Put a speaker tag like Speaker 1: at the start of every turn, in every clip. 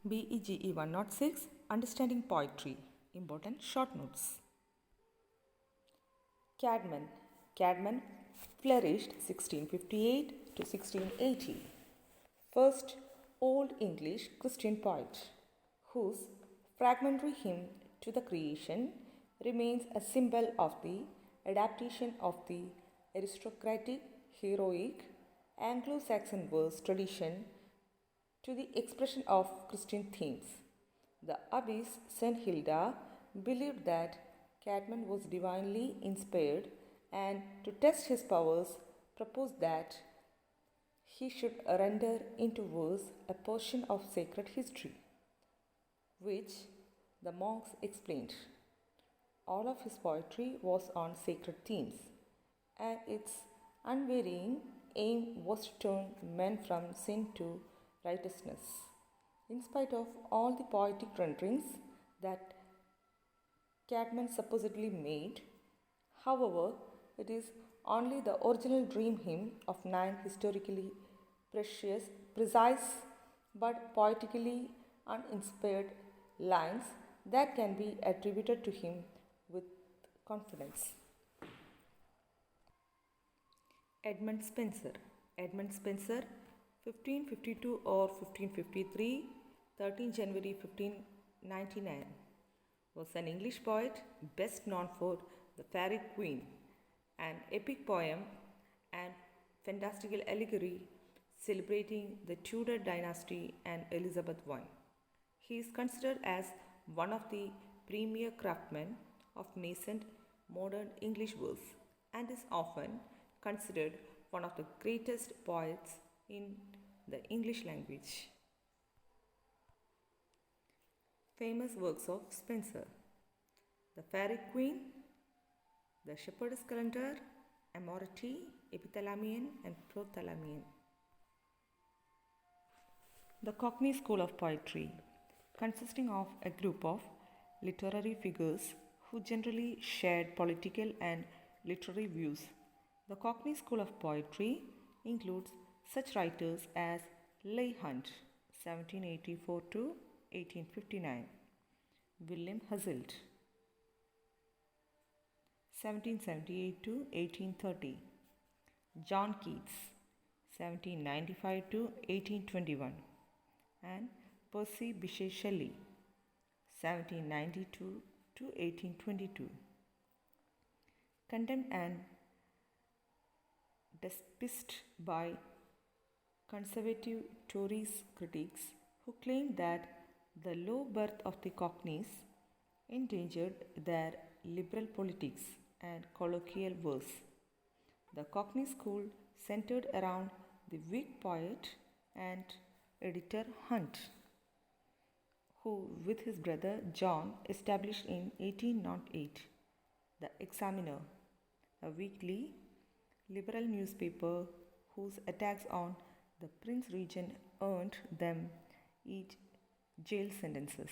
Speaker 1: BEGE 106 Understanding Poetry. Important short notes. Cadman. Cadman flourished 1658 to 1680. First Old English Christian poet, whose fragmentary hymn to the creation remains a symbol of the adaptation of the aristocratic, heroic Anglo-Saxon verse tradition to the expression of Christian themes. The abbess St. Hilda believed that Cadman was divinely inspired and, to test his powers, proposed that he should render into verse a portion of sacred history, which the monks explained. All of his poetry was on sacred themes, and its unvarying aim was to turn men from sin to righteousness. In spite of all the poetic renderings that Cadman supposedly made, however, it is only the original dream hymn of 9 historically precise but poetically uninspired lines that can be attributed to him with confidence. Edmund Spenser. Edmund Spenser, 1552 or 1553, 13 January 1599, was an English poet best known for The Faerie Queene, an epic poem and fantastical allegory celebrating the Tudor dynasty and Elizabeth I. He is considered as one of the premier craftsmen of nascent modern English verse and is often considered one of the greatest poets in the English language. Famous works of Spenser: The Faerie Queene, The Shepherd's Calendar, Amorati, Epithalamion and Prothalamion. The Cockney School of Poetry, consisting of a group of literary figures who generally shared political and literary views. The Cockney School of Poetry includes such writers as Leigh Hunt, 1784 to 1859, William Hazlitt, 1778 to 1830, John Keats, 1795 to 1821, and Percy Bysshe Shelley, 1792 to 1822. Condemned and despised by conservative Tories critics who claimed that the low birth of the Cockneys endangered their liberal politics and colloquial verse. The Cockney School centered around the Whig poet and editor Hunt, who, with his brother John, established in 1808 The Examiner, a weekly liberal newspaper whose attacks on the Prince Regent earned them each jail sentences.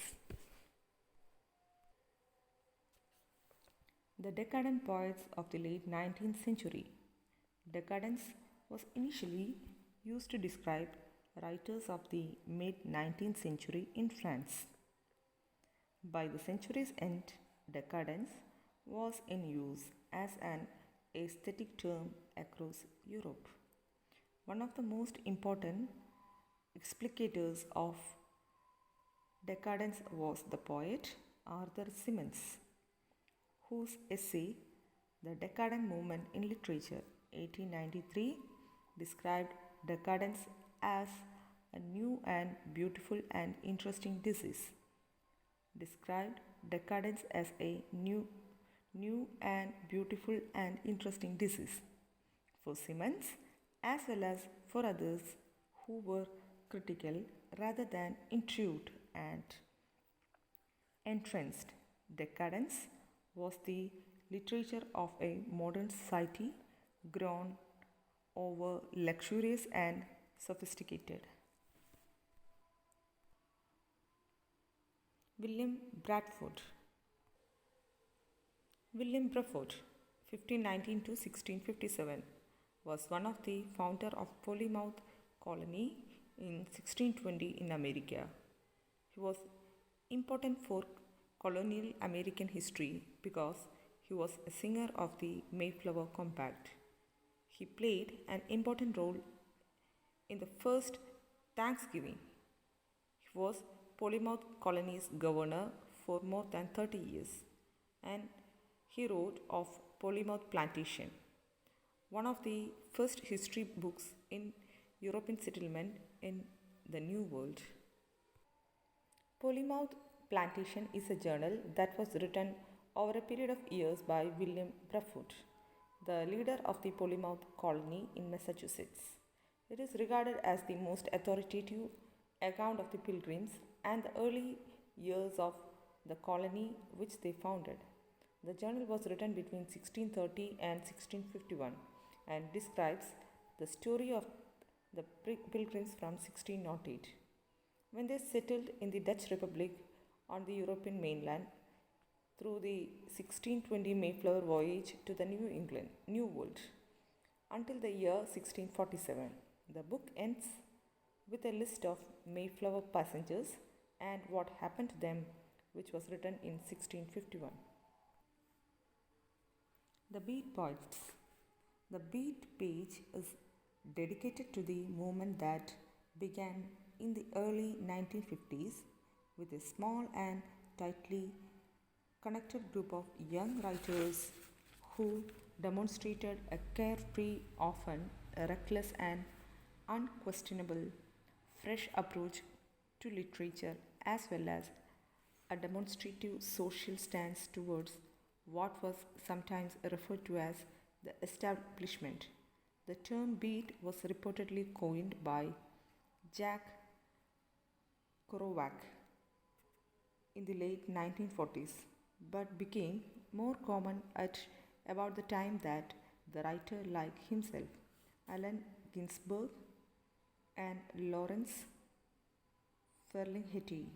Speaker 1: The decadent poets of the late 19th century. Decadence was initially used to describe writers of the mid 19th century in France. By the century's end, decadence was in use as an aesthetic term across Europe. One of the most important explicators of decadence was the poet Arthur Symons, whose essay The Decadent Movement in Literature, 1893, described decadence as a new and beautiful and interesting disease. Described decadence as a new and beautiful and interesting disease for Symons as well as for others who were critical rather than intrigued and entranced. Decadence was the literature of a modern society grown over luxurious and sophisticated. William Bradford. William Bradford, 1519 to 1657, was one of the founder of Plymouth colony in 1620 in America. He was important for colonial American history because he was a singer of the Mayflower Compact. He played an important role in the first Thanksgiving. He was Plymouth Colony's governor for more than 30 years, and he wrote of Plymouth Plantation, one of the first history books in European settlement in the New World. Plymouth Plantation is a journal that was written over a period of years by William Bradford, the leader of the Plymouth colony in Massachusetts. It is regarded as the most authoritative account of the Pilgrims and the early years of the colony which they founded. The journal was written between 1630 and 1651 and describes the story of the Pilgrims from 1608 when they settled in the Dutch Republic on the European mainland through the 1620 Mayflower voyage to the New World until the year 1647. The book ends with a list of Mayflower passengers and what happened to them, which was written in 1651. The beat points. The beat page is dedicated to the movement that began in the early 1950s with a small and tightly connected group of young writers who demonstrated a carefree, often reckless, and unquestionable fresh approach to literature as well as a demonstrative social stance towards what was sometimes referred to as the establishment. The term beat was reportedly coined by Jack Kerouac in the late 1940s but became more common at about the time that the writer like himself, Allen Ginsberg and Lawrence Ferlinghetti,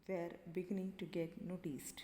Speaker 1: were beginning to get noticed.